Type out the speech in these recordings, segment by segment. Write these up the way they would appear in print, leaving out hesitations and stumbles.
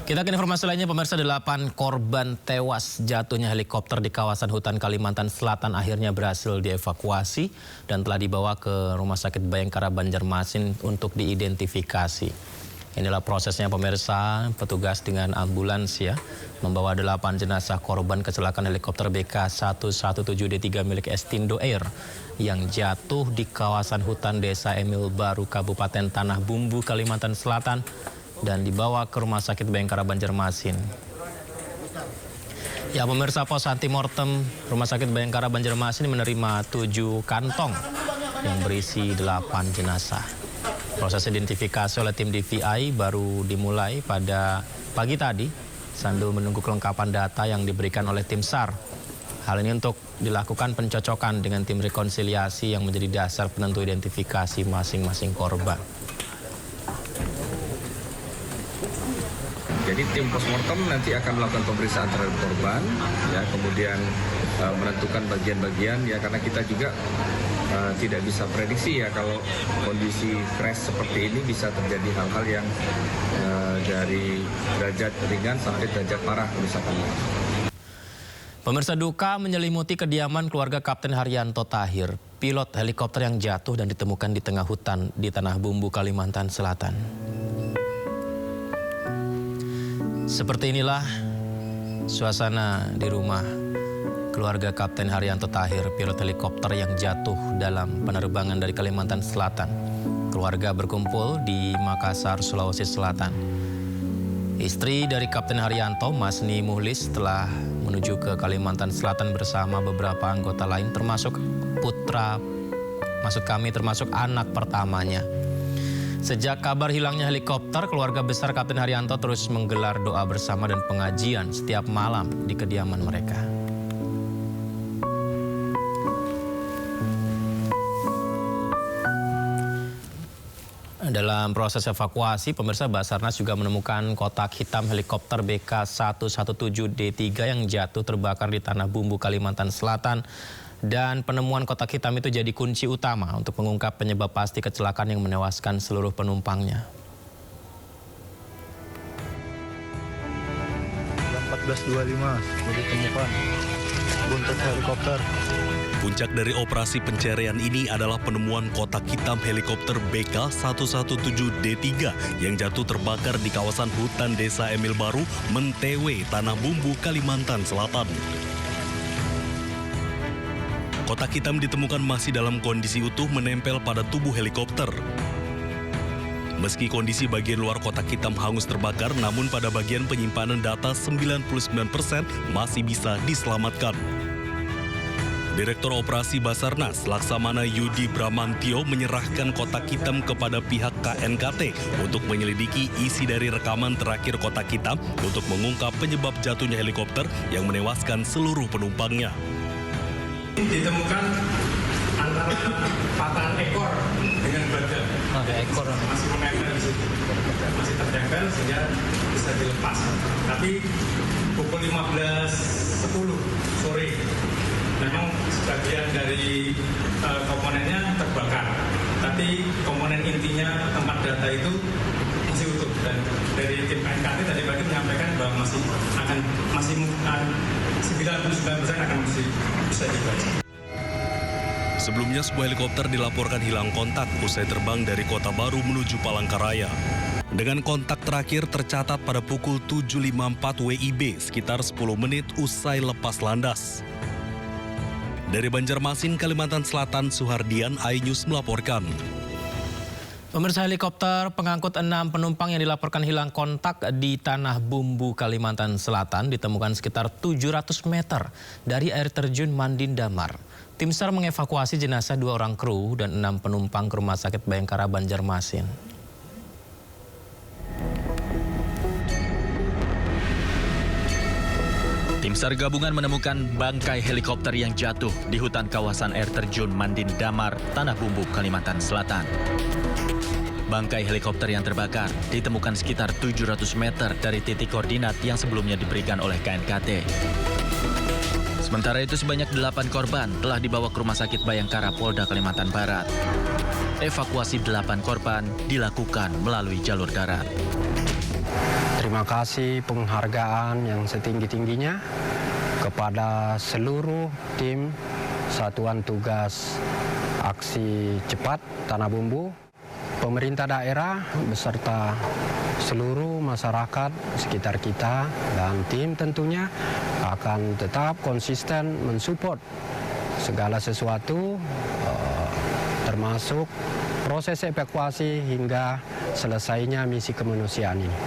Kita ke informasi lainnya, pemirsa. 8 korban tewas jatuhnya helikopter di kawasan hutan Kalimantan Selatan akhirnya berhasil dievakuasi dan telah dibawa ke Rumah Sakit Bayangkara Banjarmasin untuk diidentifikasi. Inilah prosesnya, pemirsa. Petugas dengan ambulans membawa 8 jenazah korban kecelakaan helikopter BK117D3 milik Estindo Air yang jatuh di kawasan hutan Desa Emil Baru, Kabupaten Tanah Bumbu, Kalimantan Selatan, dan dibawa ke Rumah Sakit Bayangkara Banjarmasin. Ya, pemirsa, pos antemortem Rumah Sakit Bayangkara Banjarmasin menerima 7 kantong yang berisi 8 jenazah. Proses identifikasi oleh tim DVI baru dimulai pada pagi tadi sambil menunggu kelengkapan data yang diberikan oleh tim SAR. Hal ini untuk dilakukan pencocokan dengan tim rekonsiliasi yang menjadi dasar penentu identifikasi masing-masing korban. Jadi tim postmortem nanti akan melakukan pemeriksaan terhadap korban, ya, kemudian menentukan bagian-bagian, ya, karena kita juga tidak bisa prediksi, ya, kalau kondisi crash seperti ini bisa terjadi hal-hal yang dari derajat ringan sampai derajat parah kerusakannya. Pemirsa, duka menyelimuti kediaman keluarga Kapten Haryanto Tahir, pilot helikopter yang jatuh dan ditemukan di tengah hutan di Tanah Bumbu, Kalimantan Selatan. Seperti inilah suasana di rumah keluarga Kapten Haryanto Tahir, pilot helikopter yang jatuh dalam penerbangan dari Kalimantan Selatan. Keluarga berkumpul di Makassar, Sulawesi Selatan. Istri dari Kapten Haryanto, Masni Muhlis, telah menuju ke Kalimantan Selatan bersama beberapa anggota lain, termasuk termasuk anak pertamanya. Sejak kabar hilangnya helikopter, keluarga besar Kapten Haryanto terus menggelar doa bersama dan pengajian setiap malam di kediaman mereka. Dalam proses evakuasi, pemirsa, Basarnas juga menemukan kotak hitam helikopter BK117D3 yang jatuh terbakar di Tanah Bumbu, Kalimantan Selatan. Dan penemuan kotak hitam itu jadi kunci utama untuk mengungkap penyebab pasti kecelakaan yang menewaskan seluruh penumpangnya. 14.25 ditemukan buntut helikopter. Puncak dari operasi pencarian ini adalah penemuan kotak hitam helikopter BK117D3 yang jatuh terbakar di kawasan hutan Desa Emil Baru, Mentewe, Tanah Bumbu, Kalimantan Selatan. Kotak hitam ditemukan masih dalam kondisi utuh menempel pada tubuh helikopter. Meski kondisi bagian luar kotak hitam hangus terbakar, namun pada bagian penyimpanan data 99% masih bisa diselamatkan. Direktur Operasi Basarnas, Laksamana Yudi Bramantio, menyerahkan kotak hitam kepada pihak KNKT untuk menyelidiki isi dari rekaman terakhir kotak hitam untuk mengungkap penyebab jatuhnya helikopter yang menewaskan seluruh penumpangnya. Ditemukan antara patahan ekor dengan badan. Ada ekor masih menempel di situ, masih tertempel sehingga bisa dilepas. Tapi pukul 15.10 sore memang sebagian dari komponennya terbakar. Tapi komponen intinya tempat data itu masih utuh, dan dari tim KNKT tadi pagi menyampaikan bahwa masih 99% akan masih bisa dibaca. Sebelumnya sebuah helikopter dilaporkan hilang kontak usai terbang dari Kota Baru menuju Palangkaraya. Dengan kontak terakhir tercatat pada pukul 7.54 WIB, sekitar 10 menit usai lepas landas. Dari Banjarmasin, Kalimantan Selatan, Suhardian, iNews melaporkan. Pemirsa, helikopter pengangkut 6 penumpang yang dilaporkan hilang kontak di Tanah Bumbu, Kalimantan Selatan ditemukan sekitar 700 meter dari air terjun Mandin Damar. Tim SAR mengevakuasi jenazah 2 orang kru dan 6 penumpang ke Rumah Sakit Bayangkara Banjarmasin. Tim SAR gabungan menemukan bangkai helikopter yang jatuh di hutan kawasan air terjun Mandin Damar, Tanah Bumbu, Kalimantan Selatan. Bangkai helikopter yang terbakar ditemukan sekitar 700 meter dari titik koordinat yang sebelumnya diberikan oleh KNKT. Sementara itu sebanyak 8 korban telah dibawa ke Rumah Sakit Bayangkara Polda Kalimantan Barat. Evakuasi 8 korban dilakukan melalui jalur darat. terima kasih penghargaan yang setinggi-tingginya kepada seluruh tim Satuan Tugas Aksi Cepat Tanah Bumbu, pemerintah daerah beserta seluruh masyarakat sekitar kita, dan tim tentunya akan tetap konsisten mensupport segala sesuatu termasuk proses evakuasi hingga selesainya misi kemanusiaan ini.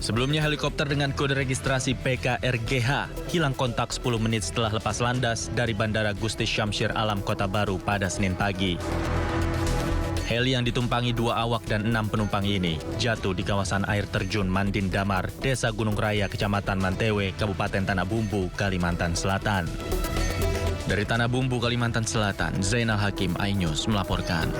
Sebelumnya helikopter dengan kode registrasi PKRGH hilang kontak 10 menit setelah lepas landas dari Bandara Gusti Syamsir Alam Kota Baru pada Senin pagi. Heli yang ditumpangi 2 awak dan 6 penumpang ini jatuh di kawasan air terjun Mandin Damar, Desa Gunung Raya, Kecamatan Mantewe, Kabupaten Tanah Bumbu, Kalimantan Selatan. Dari Tanah Bumbu, Kalimantan Selatan, Zainal Hakim, iNews melaporkan.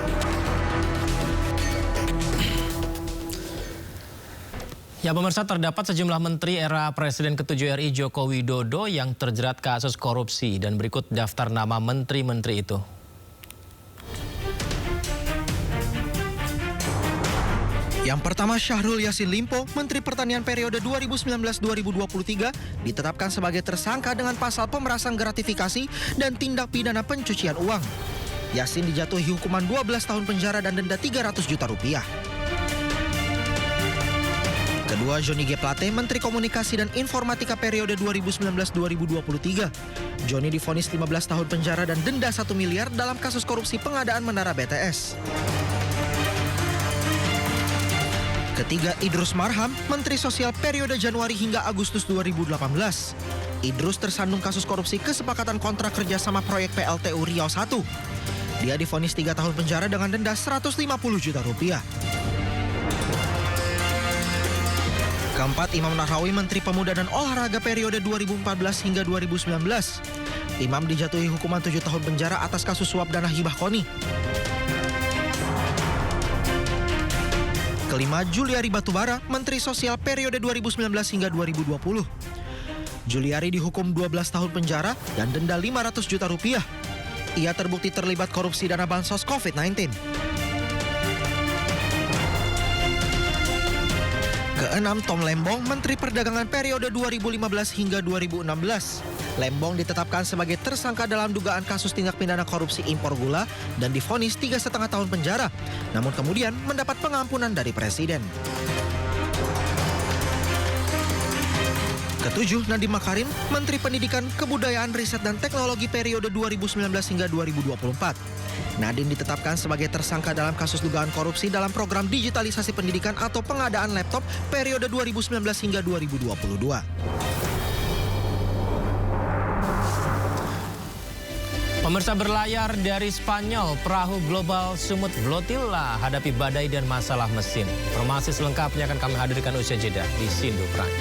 Ya, pemirsa, terdapat sejumlah menteri era Presiden ke-7 RI Joko Widodo yang terjerat kasus korupsi, dan berikut daftar nama menteri-menteri itu. Yang pertama, Syahrul Yassin Limpo, Menteri Pertanian periode 2019-2023, ditetapkan sebagai tersangka dengan pasal pemerasan gratifikasi dan tindak pidana pencucian uang. Yassin dijatuhi hukuman 12 tahun penjara dan denda 300 juta rupiah. Kedua, Johnny G. Plate, Menteri Komunikasi dan Informatika periode 2019-2023. Johnny divonis 15 tahun penjara dan denda 1 miliar dalam kasus korupsi pengadaan menara BTS. Ketiga, Idrus Marham, Menteri Sosial periode Januari hingga Agustus 2018. Idrus tersandung kasus korupsi kesepakatan kontrak kerjasama proyek PLTU Riau 1. Dia divonis 3 tahun penjara dengan denda 150 juta rupiah. Keempat, Imam Nahrawi, Menteri Pemuda dan Olahraga periode 2014 hingga 2019. Imam dijatuhi hukuman 7 tahun penjara atas kasus suap dana hibah KONI. Kelima, Juliari Batubara, Menteri Sosial periode 2019 hingga 2020. Juliari dihukum 12 tahun penjara dan denda 500 juta rupiah. Ia terbukti terlibat korupsi dana bansos COVID-19. Keenam, Tom Lembong, Menteri Perdagangan periode 2015 hingga 2016. Lembong ditetapkan sebagai tersangka dalam dugaan kasus tindak pidana korupsi impor gula dan divonis 3,5 tahun penjara, namun kemudian mendapat pengampunan dari Presiden. Ketujuh, Nadiem Makarim, Menteri Pendidikan, Kebudayaan, Riset dan Teknologi periode 2019 hingga 2024. Nadiem ditetapkan sebagai tersangka dalam kasus dugaan korupsi dalam program digitalisasi pendidikan atau pengadaan laptop periode 2019 hingga 2022. Pemirsa, berlayar dari Spanyol, perahu global Sumut Flotilla hadapi badai dan masalah mesin. Informasi selengkapnya akan kami hadirkan usai jeda di Sindo Prime.